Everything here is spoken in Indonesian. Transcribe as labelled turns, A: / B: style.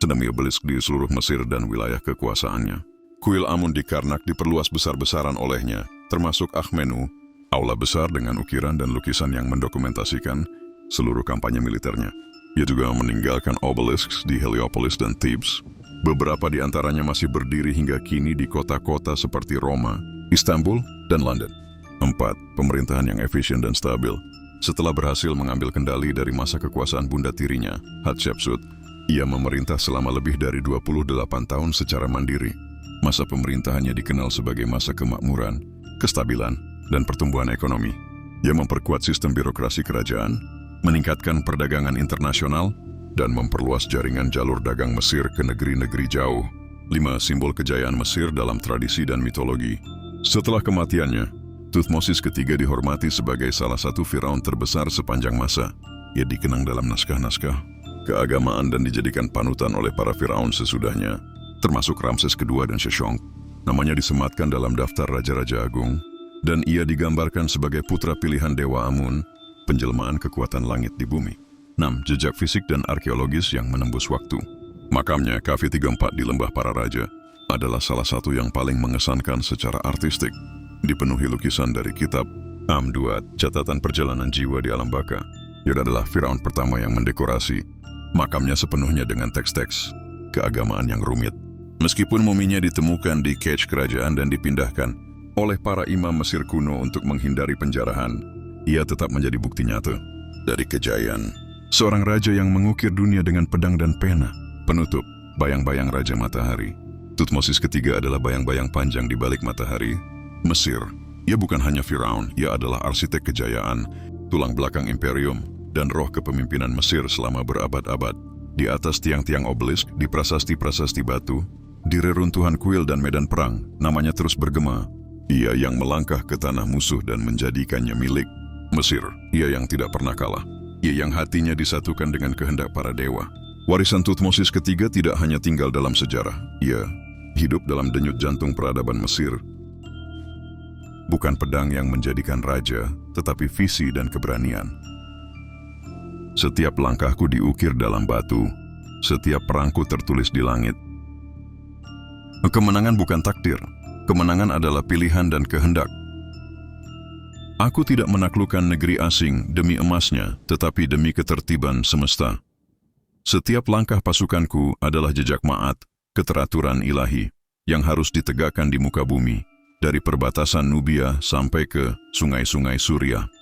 A: tsunami obelisk di seluruh Mesir dan wilayah kekuasaannya. Kuil Amun di Karnak diperluas besar-besaran olehnya, termasuk Akhmenu, aula besar dengan ukiran dan lukisan yang mendokumentasikan seluruh kampanye militernya. Ia juga meninggalkan obelisks di Heliopolis dan Thebes. Beberapa di antaranya masih berdiri hingga kini di kota-kota seperti Roma, Istanbul, dan London. 4. Pemerintahan yang efisien dan stabil. Setelah berhasil mengambil kendali dari masa kekuasaan bunda tirinya, Hatshepsut, ia memerintah selama lebih dari 28 tahun secara mandiri. Masa pemerintahannya dikenal sebagai masa kemakmuran, kestabilan, dan pertumbuhan ekonomi. Ia memperkuat sistem birokrasi kerajaan, meningkatkan perdagangan internasional, dan memperluas jaringan jalur dagang Mesir ke negeri-negeri jauh. 5. Simbol kejayaan Mesir dalam tradisi dan mitologi. Setelah kematiannya, Thutmosis III dihormati sebagai salah satu Firaun terbesar sepanjang masa. Ia dikenang dalam naskah-naskah keagamaan dan dijadikan panutan oleh para Firaun sesudahnya, termasuk Ramses II dan Sheshonq. Namanya disematkan dalam daftar Raja-Raja Agung, dan ia digambarkan sebagai putra pilihan Dewa Amun, penjelmaan kekuatan langit di bumi. 6. Jejak fisik dan arkeologis yang menembus waktu. Makamnya KV34 di Lembah Para Raja adalah salah satu yang paling mengesankan secara artistik, dipenuhi lukisan dari kitab Amduat, catatan perjalanan jiwa di alam baka. Ia adalah Firaun pertama yang mendekorasi makamnya sepenuhnya dengan teks-teks keagamaan yang rumit. Meskipun muminya ditemukan di cache kerajaan dan dipindahkan oleh para imam Mesir kuno untuk menghindari penjarahan, ia tetap menjadi bukti nyata dari kejayaan seorang raja yang mengukir dunia dengan pedang dan pena. Penutup, bayang-bayang Raja Matahari. Thutmosis III adalah bayang-bayang panjang di balik matahari Mesir. Ia bukan hanya Firaun, ia adalah arsitek kejayaan, tulang belakang imperium, dan roh kepemimpinan Mesir selama berabad-abad. Di atas tiang-tiang obelisk, di prasasti-prasasti batu, di reruntuhan kuil dan medan perang, namanya terus bergema. Ia yang melangkah ke tanah musuh dan menjadikannya milik Mesir. Ia yang tidak pernah kalah. Ia yang hatinya disatukan dengan kehendak para dewa. Warisan Thutmosis III tidak hanya tinggal dalam sejarah. Ia hidup dalam denyut jantung peradaban Mesir. Bukan pedang yang menjadikan raja, tetapi visi dan keberanian. Setiap langkahku diukir dalam batu, setiap perangku tertulis di langit. Kemenangan bukan takdir, kemenangan adalah pilihan dan kehendak. Aku tidak menaklukkan negeri asing demi emasnya, tetapi demi ketertiban semesta. Setiap langkah pasukanku adalah jejak ma'at, keteraturan ilahi, yang harus ditegakkan di muka bumi, dari perbatasan Nubia sampai ke sungai-sungai Suriah.